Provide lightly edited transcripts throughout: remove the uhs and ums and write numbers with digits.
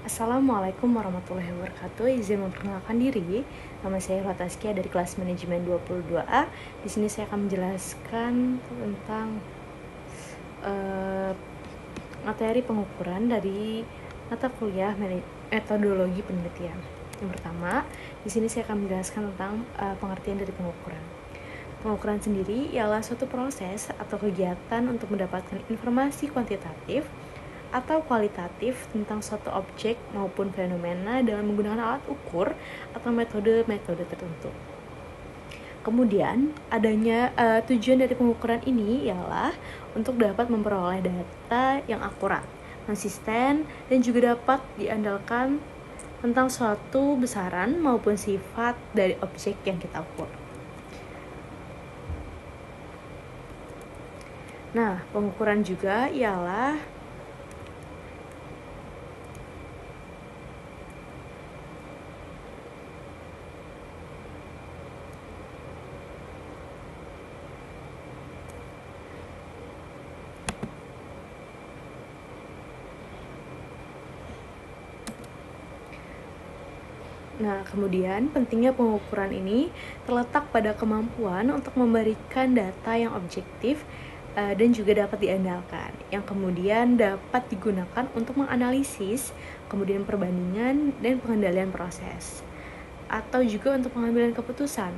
Assalamualaikum warahmatullahi wabarakatuh. Izin memperkenalkan diri. Nama saya Rotaskia dari kelas manajemen 22A. Di sini saya akan menjelaskan tentang materi pengukuran dari mata kuliah metodologi penelitian. Yang pertama, di sini saya akan menjelaskan tentang pengertian dari pengukuran. Pengukuran sendiri ialah suatu proses atau kegiatan untuk mendapatkan informasi kuantitatif atau kualitatif tentang suatu objek maupun fenomena dengan menggunakan alat ukur atau metode-metode tertentu. Kemudian, adanya tujuan dari pengukuran ini ialah untuk dapat memperoleh data yang akurat, konsisten, dan juga dapat diandalkan tentang suatu besaran maupun sifat dari objek yang kita ukur. Nah, pengukuran juga ialah Nah, kemudian pentingnya pengukuran ini terletak pada kemampuan untuk memberikan data yang objektif dan juga dapat diandalkan, yang kemudian dapat digunakan untuk menganalisis, kemudian perbandingan dan pengendalian proses, atau juga untuk pengambilan keputusan.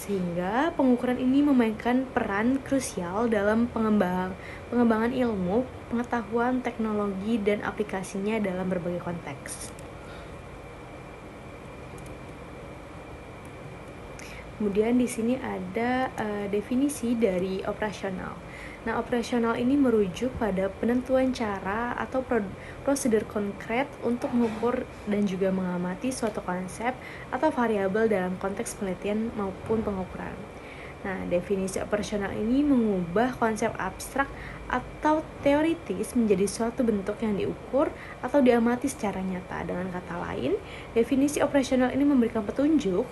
Sehingga pengukuran ini memainkan peran krusial dalam pengembangan ilmu, pengetahuan, teknologi, dan aplikasinya dalam berbagai konteks. Kemudian di sini ada definisi dari operasional. Nah, operasional ini merujuk pada penentuan cara atau prosedur konkret untuk mengukur dan juga mengamati suatu konsep atau variabel dalam konteks penelitian maupun pengukuran. Nah, definisi operasional ini mengubah konsep abstrak atau teoritis menjadi suatu bentuk yang diukur atau diamati secara nyata. Dengan kata lain, definisi operasional ini memberikan petunjuk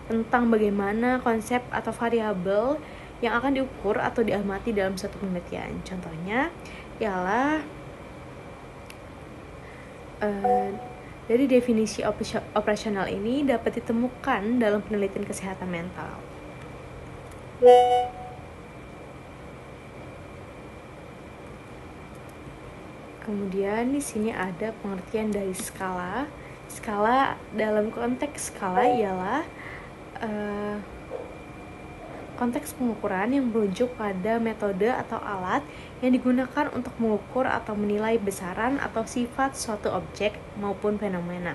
tentang bagaimana konsep atau variabel yang akan diukur atau diamati dalam suatu penelitian. Contohnya ialah dari definisi operasional ini dapat ditemukan dalam penelitian kesehatan mental. Kemudian di sini ada pengertian dari skala. Skala dalam konteks skala ialah konteks pengukuran yang merujuk pada metode atau alat yang digunakan untuk mengukur atau menilai besaran atau sifat suatu objek maupun fenomena.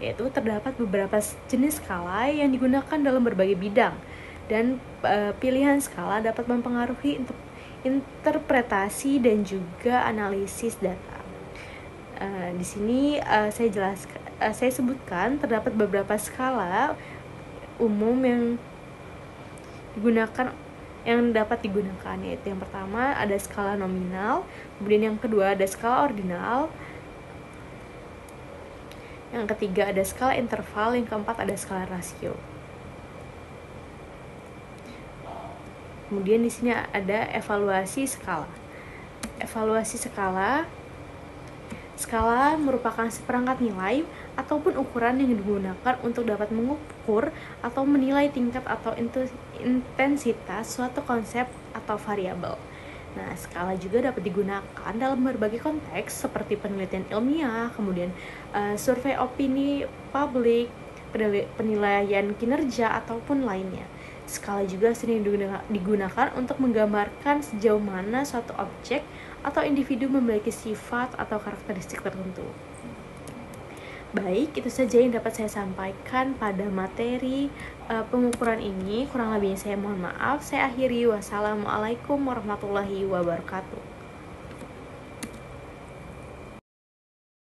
Yaitu terdapat beberapa jenis skala yang digunakan dalam berbagai bidang, dan pilihan skala dapat mempengaruhi interpretasi dan juga analisis data. Di sini saya sebutkan terdapat beberapa skala umum yang dapat digunakan, yaitu yang pertama ada skala nominal, kemudian yang kedua ada skala ordinal, yang ketiga ada skala interval, yang keempat ada skala rasio. Kemudian di sini ada evaluasi skala. Evaluasi skala merupakan seperangkat nilai ataupun ukuran yang digunakan untuk dapat mengukur atau menilai tingkat atau intensitas suatu konsep atau variabel. Nah, skala juga dapat digunakan dalam berbagai konteks seperti penelitian ilmiah, kemudian survei opini publik, penilaian kinerja, ataupun lainnya. Skala juga sering digunakan untuk menggambarkan sejauh mana suatu objek atau individu memiliki sifat atau karakteristik tertentu. Baik, itu saja yang dapat saya sampaikan pada materi pengukuran ini. Kurang lebihnya saya mohon maaf. Saya akhiri. Wassalamualaikum warahmatullahi wabarakatuh.